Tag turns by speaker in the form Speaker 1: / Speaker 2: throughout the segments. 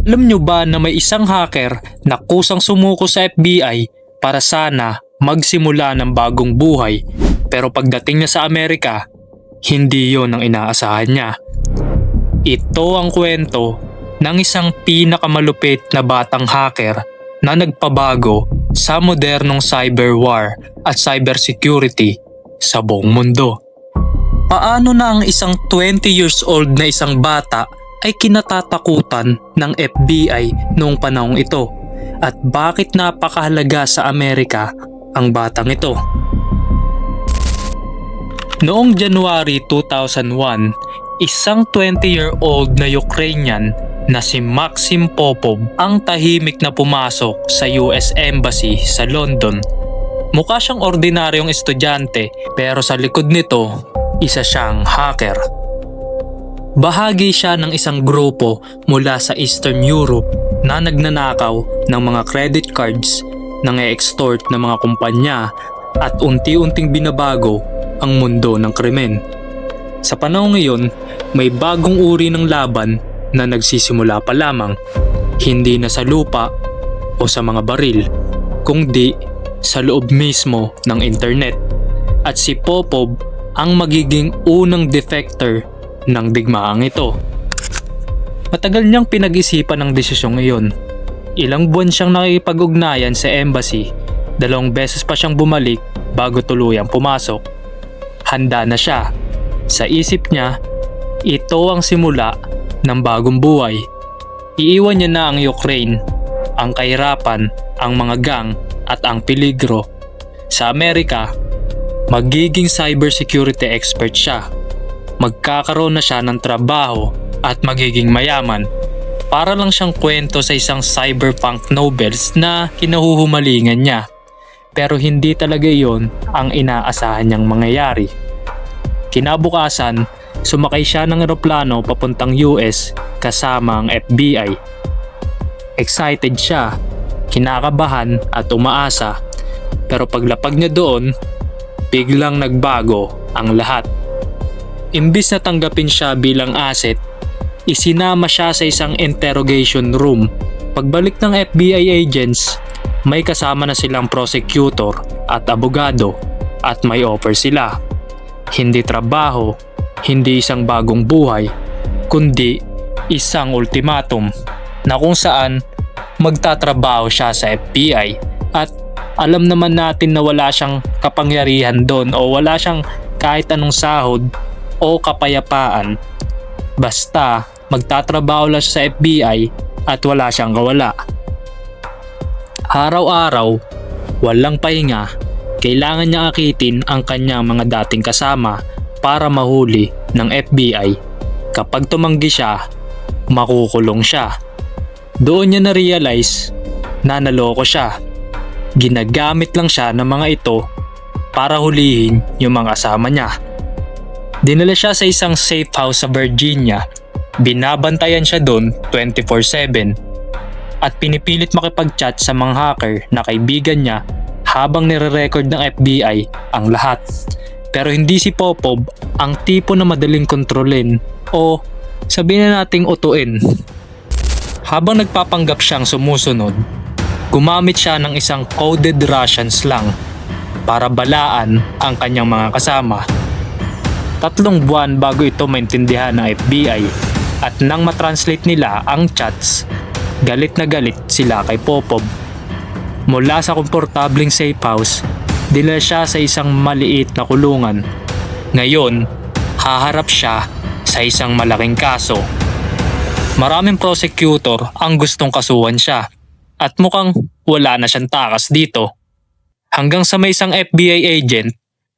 Speaker 1: Alam nyo ba na may isang hacker na kusang sumuko sa FBI para sana magsimula ng bagong buhay, pero pagdating niya sa Amerika, hindi yon ang inaasahan niya. Ito ang kwento ng isang pinakamalupit na batang hacker na nagpabago sa modernong cyber war at cybersecurity sa buong mundo. Paano na ang isang 20 years old na isang bata ay kinatatakutan ng FBI noong panahong ito, at bakit napakahalaga sa Amerika ang batang ito? Noong January 2001, isang 20-year-old na Ukrainian na si Maxim Popov ang tahimik na pumasok sa US Embassy sa London. Mukha siyang ordinaryong estudyante, pero sa likod nito, isa siyang hacker. Bahagi siya ng isang grupo mula sa Eastern Europe na nagnanakaw ng mga credit cards, nang-e-extort ng mga kumpanya at unti-unting binabago ang mundo ng krimen. Sa panahon ngayon, may bagong uri ng laban na nagsisimula pa lamang, hindi na sa lupa o sa mga baril, kundi sa loob mismo ng internet. At si Popov ang magiging unang defector ng digmaang ito. Matagal niyang pinag-isipan ang desisyong iyon. Ilang buwan siyang nakikipag-ugnayan sa embassy, 2 beses pa siyang bumalik bago tuluyang pumasok. Handa na siya. Sa isip niya, ito ang simula ng bagong buhay. Iiwan niya na ang Ukraine, ang kahirapan, ang mga gang at ang peligro. Sa Amerika, magiging cybersecurity expert siya. Magkakaroon na siya ng trabaho at magiging mayaman. Para lang siyang kwento sa isang cyberpunk novels na kinahuhumalingan niya. Pero hindi talaga iyon ang inaasahan niyang mangyayari. Kinabukasan, sumakay siya ng eroplano papuntang US kasama ang FBI. Excited siya, kinakabahan at umaasa. Pero paglapag niya doon, biglang nagbago ang lahat. Imbis na tanggapin siya bilang asset, isinama siya sa isang interrogation room. Pagbalik ng FBI agents, may kasama na silang prosecutor at abogado at may offer sila. Hindi trabaho, hindi isang bagong buhay, kundi isang ultimatum na kung saan magtatrabaho siya sa FBI, at alam naman natin na wala siyang kapangyarihan doon o wala siyang kahit anong sahod o kapayapaan. Basta magtatrabaho lang siya sa FBI at wala siyang kawala. Araw-araw, walang pahinga, kailangan niya akitin ang kanyang mga dating kasama para mahuli ng FBI. Kapag tumanggi siya, makukulong siya. Doon niya na-realize na naloko siya. Ginagamit lang siya ng mga ito para hulihin yung mga kasama niya. Dinala siya sa isang safe house sa Virginia. Binabantayan siya doon 24/7 at pinipilit makipag-chat sa mga hacker na kaibigan niya habang nire-record ng FBI ang lahat. Pero hindi si Popov ang tipo na madaling kontrolin o sabihin na nating utuin. Habang nagpapanggap siyang sumusunod, gumamit siya ng isang coded Russian slang para balaan ang kanyang mga kasama. 3 buwan bago ito maintindihan ng FBI, at nang matranslate nila ang chats, galit na galit sila kay Popov. Mula sa komportabling safe house, dinala siya sa isang maliit na kulungan. Ngayon, haharap siya sa isang malaking kaso. Maraming prosecutor ang gustong kasuhan siya at mukhang wala na siyang takas dito. Hanggang sa may isang FBI agent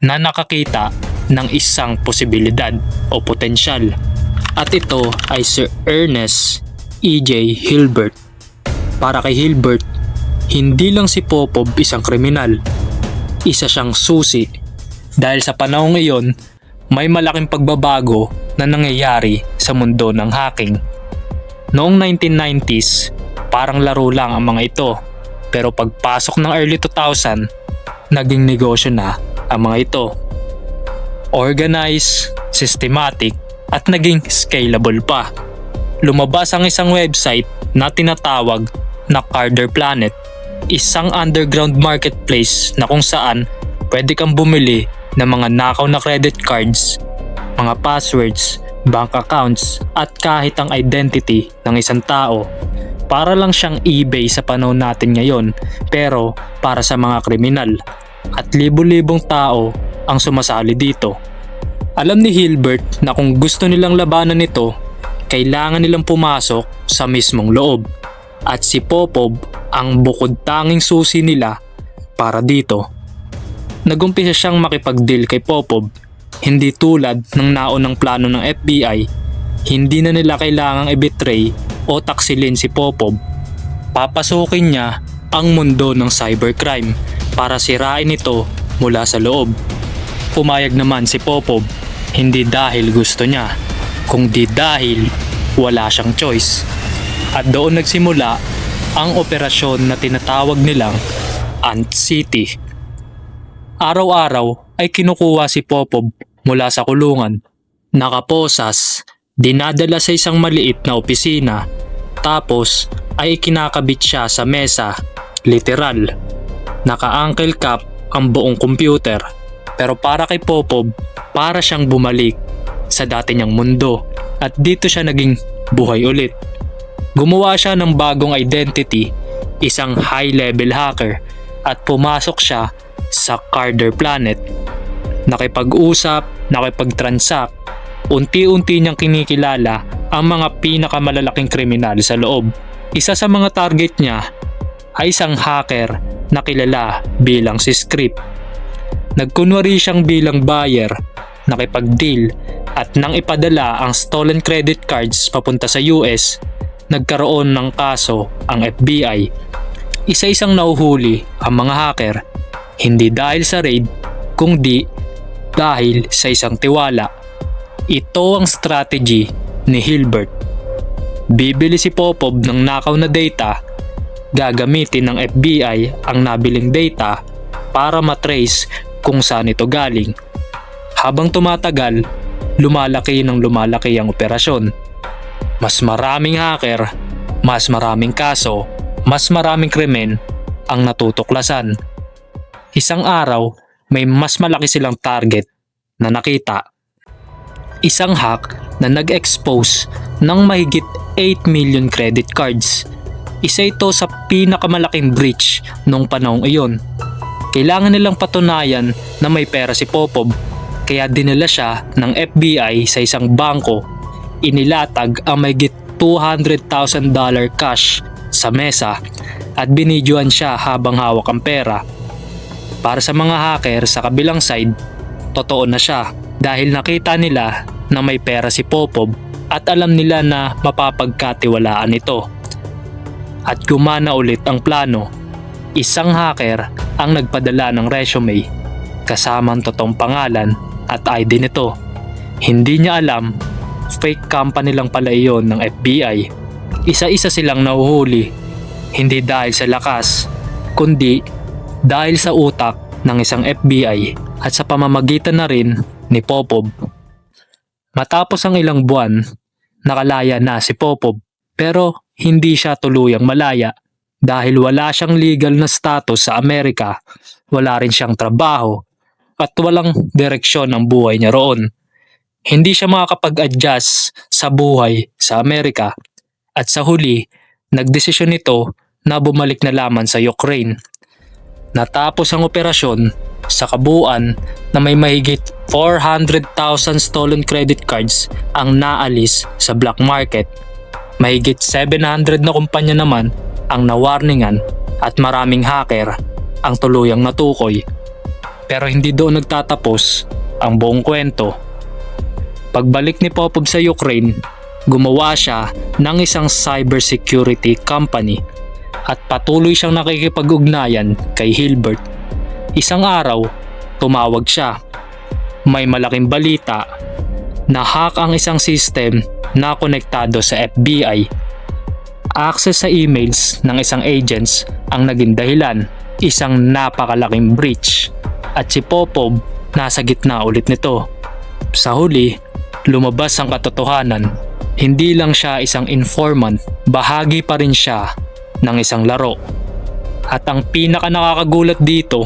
Speaker 1: na nakakita ng isang posibilidad o potensyal. At ito ay Sir Ernest E.J. Hilbert. Para kay Hilbert, hindi lang si Popov isang kriminal. Isa siyang susi. Dahil sa panahon ngayon, may malaking pagbabago na nangyayari sa mundo ng hacking. Noong 1990s, parang laro lang ang mga ito. Pero pagpasok ng early 2000, naging negosyo na ang mga ito. Organized, systematic, at naging scalable pa. Lumabas ang isang website na tinatawag na Carder Planet, isang underground marketplace na kung saan pwede kang bumili ng mga nakaw na credit cards, mga passwords, bank accounts at kahit ang identity ng isang tao. Para lang siyang eBay sa panahon natin ngayon, pero para sa mga kriminal, at libo-libong tao ang sumasali dito. Alam ni Hilbert na kung gusto nilang labanan ito, kailangan nilang pumasok sa mismong loob, at si Popov ang bukod tanging susi nila para dito. Nagumpisa siyang makipag-deal kay Popov. Hindi tulad ng naunang plano ng FBI, hindi na nila kailangang i-betray o taksilin si Popov. Papasukin niya ang mundo ng cybercrime para sirain ito mula sa loob. Pumayag naman si Popov, hindi dahil gusto niya, kundi dahil wala siyang choice. At doon nagsimula ang operasyon na tinatawag nilang Ant City. Araw-araw ay kinukuha si Popov mula sa kulungan. Nakaposas, dinadala sa isang maliit na opisina, tapos ay kinakabit siya sa mesa, literal. Naka-ankle cap ang buong computer. Pero para kay Popov, para siyang bumalik sa dati niyang mundo at dito siya naging buhay ulit. Gumawa siya ng bagong identity, isang high-level hacker, at pumasok siya sa Carder Planet. Nakipag-usap, nakipag-transact, unti-unti niyang kinikilala ang mga pinakamalalaking kriminal sa loob. Isa sa mga target niya ay isang hacker na kilala bilang si Script. Nagkunwari siyang bilang buyer, nakipag-deal, at nang ipadala ang stolen credit cards papunta sa US, nagkaroon ng kaso ang FBI. Isa-isang nauhuli ang mga hacker, hindi dahil sa raid, kundi dahil sa isang tiwala. Ito ang strategy ni Hilbert. Bibili si Popov ng nakaw na data, gagamitin ng FBI ang nabiling data para matrace kung saan ito galing. Habang tumatagal, lumalaki ng lumalaki ang operasyon. Mas maraming hacker, mas maraming kaso, mas maraming krimen ang natutuklasan. Isang araw, may mas malaki silang target na nakita. Isang hack na nag-expose ng mahigit 8 million credit cards. Isa ito sa pinakamalaking breach noong panahong iyon. Kailangan nilang patunayan na may pera si Popov, kaya dinala siya ng FBI sa isang bangko. Inilatag ang mahigit $200,000 cash sa mesa at binidyoan siya habang hawak ang pera. Para sa mga hacker sa kabilang side, totoo na siya dahil nakita nila na may pera si Popov at alam nila na mapapagkatiwalaan ito. At gumana ulit ang plano. Isang hacker ang nagpadala ng resume kasama ang totoong pangalan at ID nito. Hindi niya alam, fake company lang pala iyon ng FBI. Isa-isa silang nahuhuli, hindi dahil sa lakas, kundi dahil sa utak ng isang FBI at sa pamamagitan na rin ni Popov. Matapos ang ilang buwan, nakalaya na si Popov, pero hindi siya tuluyang malaya dahil wala siyang legal na status sa Amerika, wala rin siyang trabaho, at walang direksyon ang buhay niya roon. Hindi siya makakapag-adjust sa buhay sa Amerika at sa huli, nagdesisyon ito na bumalik na lamang sa Ukraine. Natapos ang operasyon sa kabuuan na may mahigit 400,000 stolen credit cards ang naalis sa black market. Mahigit 700 na kumpanya naman ang nawarningan at maraming hacker ang tuluyang natukoy. Pero hindi doon nagtatapos ang buong kwento. Pagbalik ni Popov sa Ukraine, gumawa siya ng isang cybersecurity company at patuloy siyang nakikipag-ugnayan kay Hilbert. Isang araw, tumawag siya. May malaking balita na hack ang isang system na konektado sa FBI. Access sa emails ng isang agents ang naging dahilan, isang napakalaking breach. At si Popov nasa gitna ulit nito. Sa huli, lumabas ang katotohanan. Hindi lang siya isang informant, bahagi pa rin siya ng isang laro. At ang pinaka nakakagulat dito,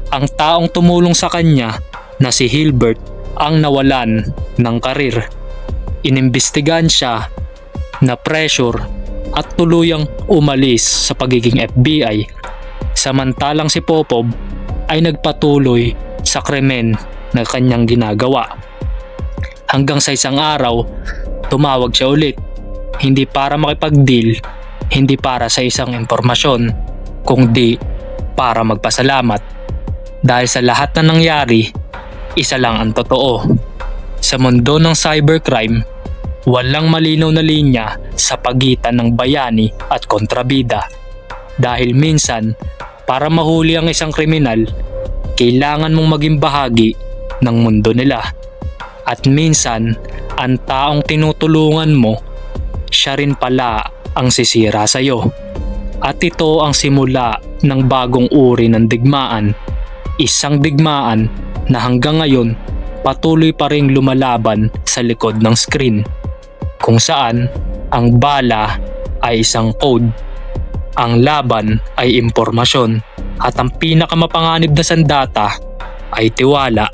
Speaker 1: ang taong tumulong sa kanya na si Hilbert ang nawalan ng karir. Inimbestigahan siya, na pressure at tuluyang umalis sa pagiging FBI, samantalang si Popov ay nagpatuloy sa krimen na kanyang ginagawa. Hanggang sa isang araw, tumawag siya ulit, hindi para makipag-deal, hindi para sa isang impormasyon, kundi para magpasalamat. Dahil sa lahat na nangyari, isa lang ang totoo. Sa mundo ng cybercrime, walang malinaw na linya sa pagitan ng bayani at kontrabida. Dahil minsan, para mahuli ang isang kriminal, kailangan mong maging bahagi ng mundo nila. At minsan, ang taong tinutulungan mo, siya rin pala ang sisira sa iyo. At ito ang simula ng bagong uri ng digmaan. Isang digmaan na hanggang ngayon patuloy pa ring lumalaban sa likod ng screen. Kung saan ang bala ay isang code, ang laban ay impormasyon, at ang pinakamapanganib na sandata ay tiwala.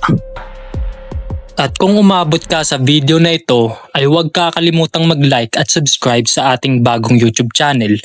Speaker 1: At kung umabot ka sa video na ito, ay huwag kakalimutang mag-like at subscribe sa ating bagong YouTube channel